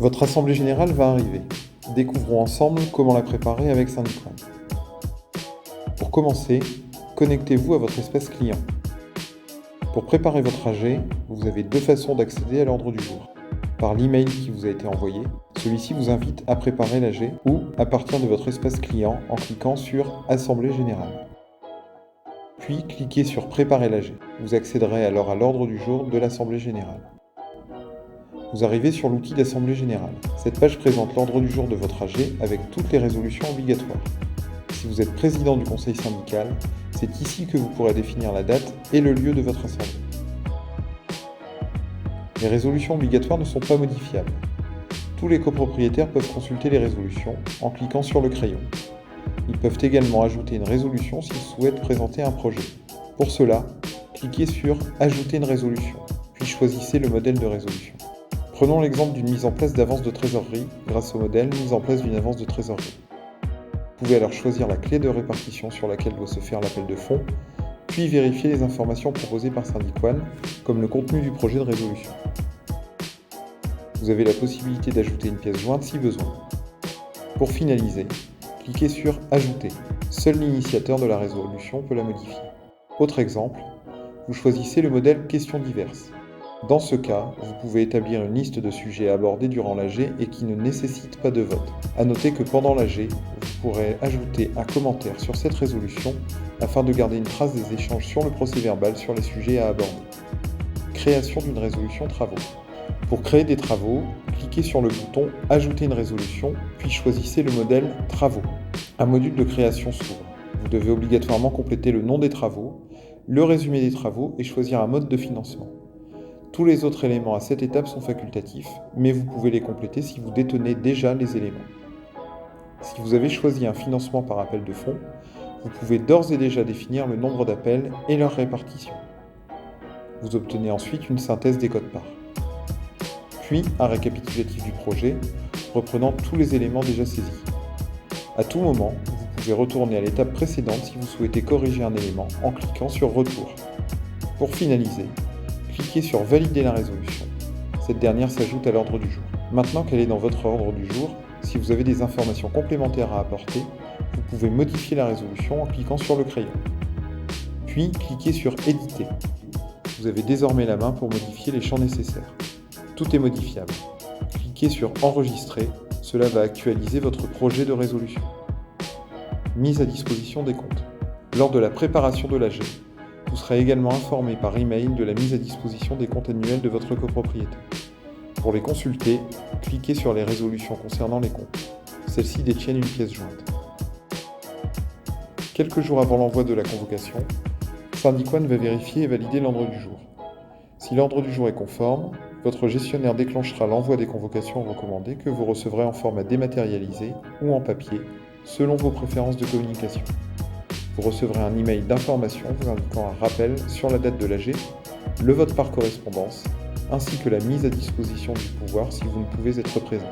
Votre assemblée générale va arriver. Découvrons ensemble comment la préparer avec Syndiquan. Pour commencer, connectez-vous à votre espace client. Pour préparer votre AG, vous avez deux façons d'accéder à l'ordre du jour. Par l'email qui vous a été envoyé, celui-ci vous invite à préparer l'AG ou à partir de votre espace client en cliquant sur Assemblée générale. Puis cliquez sur Préparer l'AG. Vous accéderez alors à l'ordre du jour de l'Assemblée générale. Vous arrivez sur l'outil d'Assemblée générale. Cette page présente l'ordre du jour de votre AG avec toutes les résolutions obligatoires. Si vous êtes président du conseil syndical, c'est ici que vous pourrez définir la date et le lieu de votre assemblée. Les résolutions obligatoires ne sont pas modifiables. Tous les copropriétaires peuvent consulter les résolutions en cliquant sur le crayon. Ils peuvent également ajouter une résolution s'ils souhaitent présenter un projet. Pour cela, cliquez sur « Ajouter une résolution », puis choisissez le modèle de résolution. Prenons l'exemple d'une mise en place d'avance de trésorerie grâce au modèle « Mise en place d'une avance de trésorerie ». Vous pouvez alors choisir la clé de répartition sur laquelle doit se faire l'appel de fonds, puis vérifier les informations proposées par Syndiquan, comme le contenu du projet de résolution. Vous avez la possibilité d'ajouter une pièce jointe si besoin. Pour finaliser, cliquez sur « Ajouter ». Seul l'initiateur de la résolution peut la modifier. Autre exemple, vous choisissez le modèle « Questions diverses ». Dans ce cas, vous pouvez établir une liste de sujets à aborder durant l'AG et qui ne nécessitent pas de vote. À noter que pendant l'AG, vous pourrez ajouter un commentaire sur cette résolution afin de garder une trace des échanges sur le procès-verbal sur les sujets à aborder. Création d'une résolution travaux. Pour créer des travaux, cliquez sur le bouton « Ajouter une résolution » puis choisissez le modèle « Travaux ». Un module de création s'ouvre. Vous devez obligatoirement compléter le nom des travaux, le résumé des travaux et choisir un mode de financement. Tous les autres éléments à cette étape sont facultatifs, mais vous pouvez les compléter si vous détenez déjà les éléments. Si vous avez choisi un financement par appel de fonds, vous pouvez d'ores et déjà définir le nombre d'appels et leur répartition. Vous obtenez ensuite une synthèse des codes-parts. Puis un récapitulatif du projet, reprenant tous les éléments déjà saisis. À tout moment, vous pouvez retourner à l'étape précédente si vous souhaitez corriger un élément en cliquant sur « Retour ». Pour finaliser, cliquez sur « Valider la résolution ». Cette dernière s'ajoute à l'ordre du jour. Maintenant qu'elle est dans votre ordre du jour, si vous avez des informations complémentaires à apporter, vous pouvez modifier la résolution en cliquant sur le crayon. Puis cliquez sur « Éditer ». Vous avez désormais la main pour modifier les champs nécessaires. Tout est modifiable. Cliquez sur « Enregistrer ». Cela va actualiser votre projet de résolution. Mise à disposition des comptes. Lors de la préparation de l'AG, vous serez également informé par email de la mise à disposition des comptes annuels de votre copropriété. Pour les consulter, cliquez sur les résolutions concernant les comptes. Celles-ci détiennent une pièce jointe. Quelques jours avant l'envoi de la convocation, Syndiquan va vérifier et valider l'ordre du jour. Si l'ordre du jour est conforme, votre gestionnaire déclenchera l'envoi des convocations recommandées que vous recevrez en format dématérialisé ou en papier, selon vos préférences de communication. Vous recevrez un email d'information vous indiquant un rappel sur la date de l'AG, le vote par correspondance, ainsi que la mise à disposition du pouvoir si vous ne pouvez être présent.